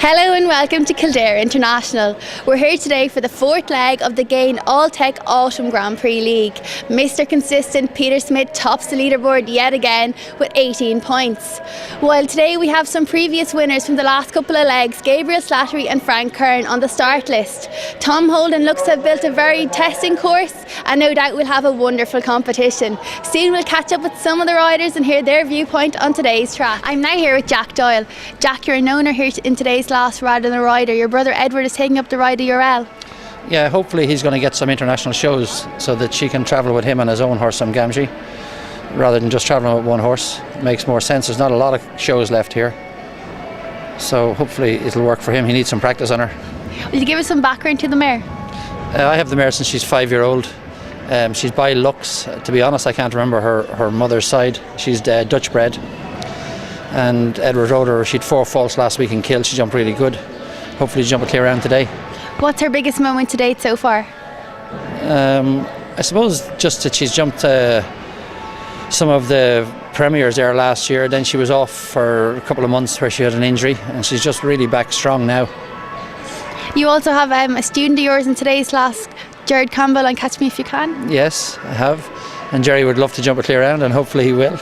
Hello and welcome to Kildare International. We're here today for the fourth leg of the Gain Alltech Autumn Grand Prix League. Mr. Consistent Peter Smith tops the leaderboard yet again with 18 points. While today we have some previous winners from the last couple of legs, Gabriel Slattery and Frank Kern on the start list. Tom Holden looks to have built a very testing course and no doubt we'll have a wonderful competition. Soon we'll catch up with some of the riders and hear their viewpoint on today's track. I'm now here with Jack Doyle. Jack, you're an owner here in today's class rather than a rider. Your brother Edward is taking up the rider URL. Yeah, hopefully he's going to get some international shows so that she can travel with him on his own horse on Gamgee rather than just travelling with one horse. It makes more sense. There's not a lot of shows left here, so hopefully it'll work for him. He needs some practice on her. Will you give us some background to the mare? I have the mare since she's 5-year-old. She's by looks. To be honest, I can't remember her mother's side. She's Dutch bred. And Edward rode her. She had 4 faults last week in Kill. She jumped really good. Hopefully she jump a clear round today. What's her biggest moment to date so far? I suppose just that she's jumped some of the premiers there last year. Then she was off for a couple of months where she had an injury, and she's just really back strong now. You also have a student of yours in today's class, Jared Campbell, on Catch Me If You Can. Yes, I have. And Jerry would love to jump a clear round, and hopefully he will.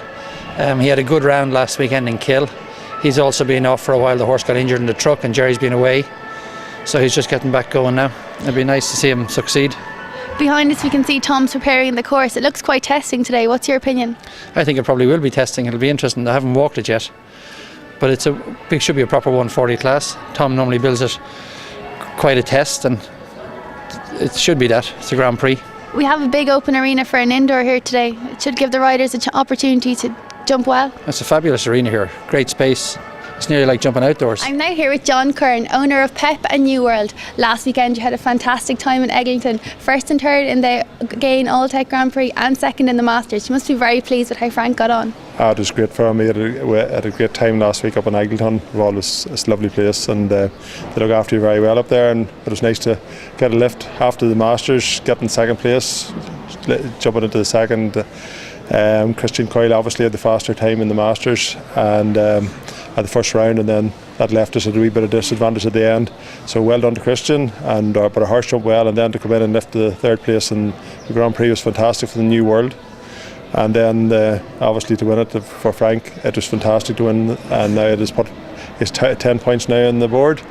He had a good round last weekend in Kill. He's also been off for a while. The horse got injured in the truck and Jerry's been away, so he's just getting back going now. It'd be nice to see him succeed. Behind us we can see Tom's preparing the course. It looks quite testing today. What's your opinion? I think it probably will be testing. It'll be interesting. I haven't walked it yet, but it should be a proper 140 class. Tom normally builds it quite a test, and it should be that. It's a Grand Prix. We have a big open arena for an indoor here today. It should give the riders an opportunity to jump well. It's a fabulous arena here, great space. It's nearly like jumping outdoors. I'm now here with John Kern, owner of Pep and New World. Last weekend you had a fantastic time in Eglinton, first and third in the Gain Alltech Grand Prix and second in the Masters. You must be very pleased with how Frank got on. It was great for him. We had a great time last week up in Eglinton. It's a lovely place, and they look after you very well up there, and it was nice to get a lift after the Masters, getting second place, jumping into the second. Christian Coyle obviously had the faster time in the Masters and at the first round, and then that left us at a wee bit of disadvantage at the end. So well done to Christian, and but our horse jumped well, and then to come in and lift the third place in the Grand Prix was fantastic for the New World. And then obviously to win it for Frank, it was fantastic to win, and now it has put his 10 points now on the board,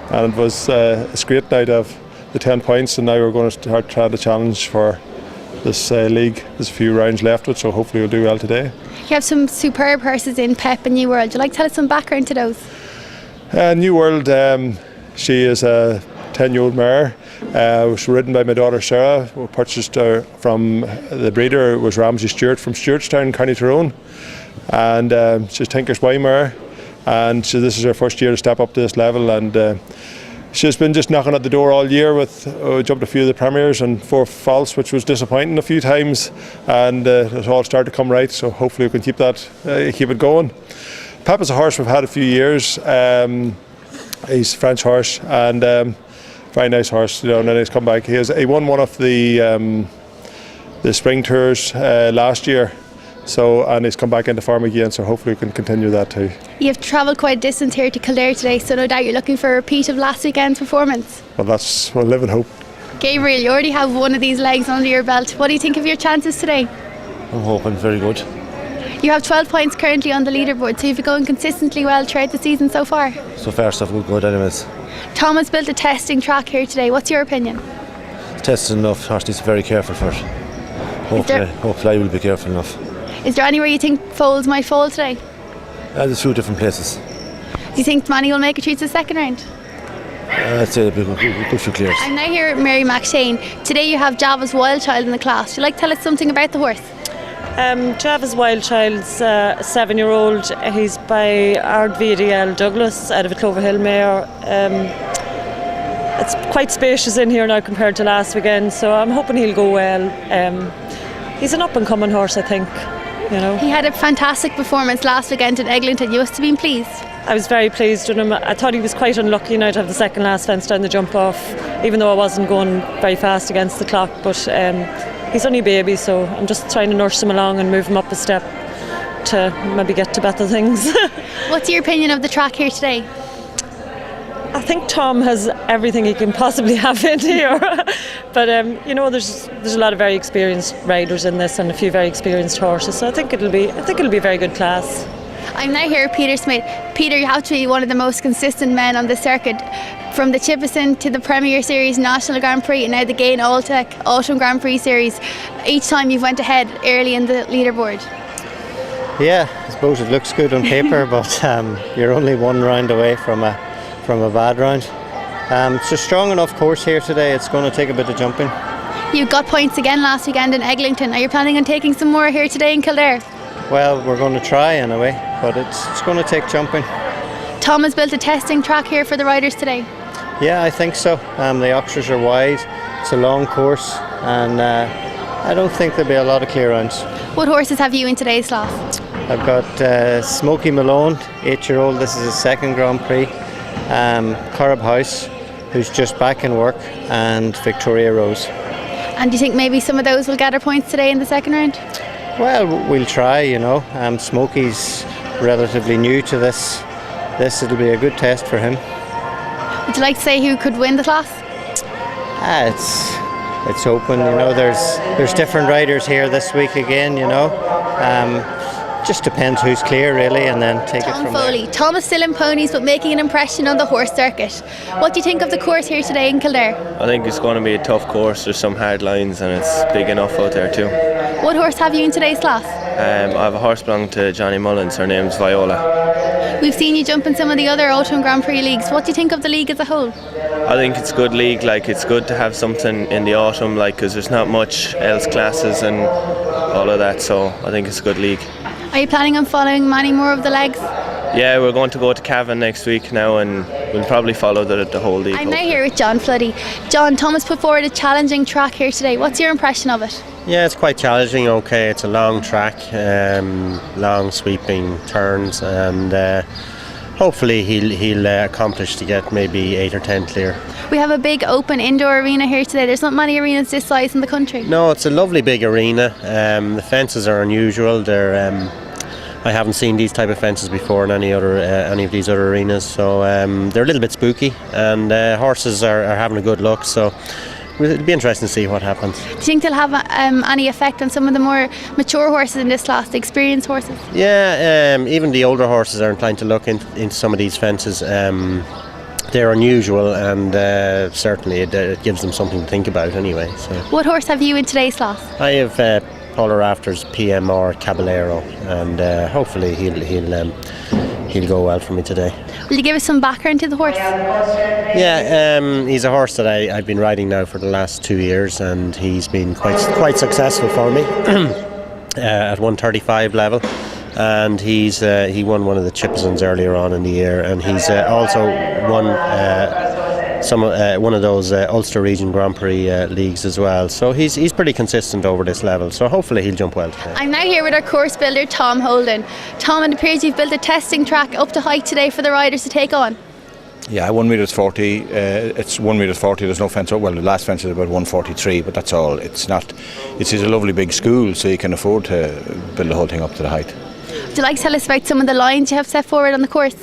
and it's great now to have the 10 points, and now we're going to start trying to challenge for this league. There's a few rounds left with, so hopefully we'll do well today. You have some superb horses in Pep and New World. Would you like to tell us some background to those? New World, she is a 10-year-old mare. Was ridden by my daughter Sarah. We purchased her from the breeder. It was Ramsey Stewart from Stewartstown, County Tyrone, and she's Tinker's Y mare, and so this is her first year to step up to this level, and she's been just knocking at the door all year with jumped a few of the premiers and 4 faults, which was disappointing a few times, and it's all started to come right, so hopefully we can keep it going. Pep is a horse we've had a few years. He's a French horse, and very nice horse, and then he's come back. He won one of the spring tours last year, and he's come back into form again, so hopefully we can continue that too. You've travelled quite a distance here to Kildare today, so no doubt you're looking for a repeat of last weekend's performance. Well, we'll live in hope. Gabriel, you already have one of these legs under your belt. What do you think of your chances today? I'm hoping very good. You have 12 points currently on the leaderboard, so you've been going consistently well throughout the season so far. So far so good anyways. Tom has built a testing track here today. What's your opinion? Testing enough, horse needs to be very careful for it. Hopefully I will be careful enough. Is there anywhere you think foals might fall today? There's a few different places. Do you think Manny will make it through to the second round? I'd say there'll be a good few clears. I'm now here with Mary McShane. Today you have Java's Wild Child in the class. Would you like to tell us something about the horse? Java's Wild Child's a 7-year-old. He's by RVDL Douglas out of a Clover Hill mare. It's quite spacious in here now compared to last weekend, so I'm hoping he'll go well. He's an up-and-coming horse, I think. He had a fantastic performance last weekend in Eglinton. You must have been pleased. I was very pleased with him. I thought he was quite unlucky now to have the second last fence down the jump off, even though I wasn't going very fast against the clock, but he's only a baby, so I'm just trying to nurse him along and move him up a step to maybe get to better things. What's your opinion of the track here today? I think Tom has everything he can possibly have in here. But you know, there's a lot of very experienced riders in this and a few very experienced horses. So I think it'll be a very good class. I'm now here with Peter Smith. Peter, you have to be one of the most consistent men on the circuit. From the Chippison to the Premier Series National Grand Prix and now the Gain Alltech Autumn Grand Prix Series, each time you've went ahead early in the leaderboard. Yeah, I suppose it looks good on paper, but you're only one round away from a bad round. It's a strong enough course here today. It's going to take a bit of jumping. You got points again last weekend in Eglinton. Are you planning on taking some more here today in Kildare? Well, we're going to try anyway, but it's going to take jumping. Tom has built a testing track here for the riders today. Yeah, I think so. The Oxers are wide. It's a long course, and I don't think there'll be a lot of clear rounds. What horses have you in today's class? I've got Smokey Malone, 8-year-old. This is his second Grand Prix. Corrib House, who's just back in work, and Victoria Rose. And do you think maybe some of those will gather points today in the second round? Well, we'll try, you know. Smokey's relatively new to this. It'll be a good test for him. Would you like to say who could win the class? It's open, you know. There's different riders here this week again, you know. Just depends who's clear really, and then take it from Foley. there. Tom is still in ponies but making an impression on the horse circuit. What do you think of the course here today in Kildare? I think it's going to be a tough course. There's some hard lines and it's big enough out there too. What horse have you in today's class? I have a horse belonging to Johnny Mullins. Her name's Viola. We've seen you jump in some of the other Autumn Grand Prix leagues. What do you think of the league as a whole? I think it's a good league. Like, it's good to have something in the autumn, like, because there's not much else classes and all of that. So I think it's a good league. Are you planning on following many more of the legs? Yeah, we're going to go to Cavan next week now, and we'll probably follow the whole league. I'm now here with John Floody. John, Thomas put forward a challenging track here today. What's your impression of it? Yeah, it's quite challenging. Okay, it's a long track, long sweeping turns, and hopefully he'll accomplish to get maybe 8 or 10 clear. We have a big open indoor arena here today. There's not many arenas this size in the country. No, it's a lovely big arena. The fences are unusual. I haven't seen these type of fences before in any of these other arenas, so they're a little bit spooky, and horses are having a good look. So it'll be interesting to see what happens. Do you think they'll have any effect on some of the more mature horses in this class, the experienced horses? Yeah, even the older horses are inclined to look into some of these fences. They're unusual, and certainly it gives them something to think about anyway. So. What horse have you in today's class? I have Polar Rafters PMR Caballero, and hopefully he'll go well for me today. Will you give us some background to the horse? Yeah, he's a horse that I've been riding now for the last 2 years, and he's been quite successful for me at 135 level. And he won one of the Chipsons earlier on in the year, and he's also won one of those Ulster Region Grand Prix leagues as well. So he's pretty consistent over this level. So hopefully he'll jump well today. I'm now here with our course builder Tom Holden. Tom, it appears you've built a testing track up to height today for the riders to take on. Yeah, 1 metre 40. It's 1 metre 40. There's no fence. Well, the last fence is about 143, but that's all. It's not. It's a lovely big school, so you can afford to build the whole thing up to the height. Would you like to tell us about some of the lines you have set forward on the course?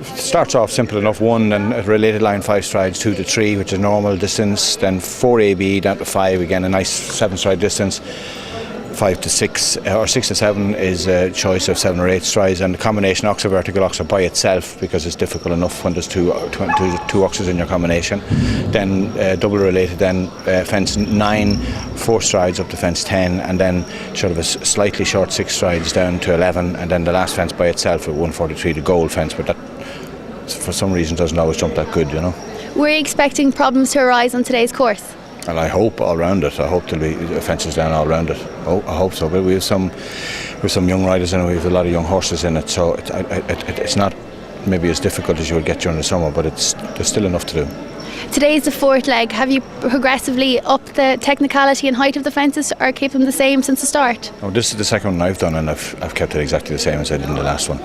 Starts off simple enough. 1 and a related line 5 strides, 2 to 3, which is normal distance. Then 4 ABE down to 5 again, a nice 7 stride distance. 5 to 6 or 6 to 7 is a choice of 7 or 8 strides, and the combination oxer vertical oxer by itself, because it's difficult enough when there's two oxers in your combination. Then double related, then fence 9, 4 strides up to fence 10, and then sort of a slightly short 6 strides down to 11, and then the last fence by itself at 143, the goal fence, but that for some reason doesn't always jump that good, you know. Were you expecting problems to arise on today's course? And I hope all round it. I hope there'll be fences down all round it. Oh, I hope so. But we have some young riders in it. We have a lot of young horses in it. So it's not maybe as difficult as you would get during the summer, but there's still enough to do. Today is the 4th leg. Have you progressively upped the technicality and height of the fences, or kept them the same since the start? Oh, this is the second one I've done, and I've kept it exactly the same as I did in the last one.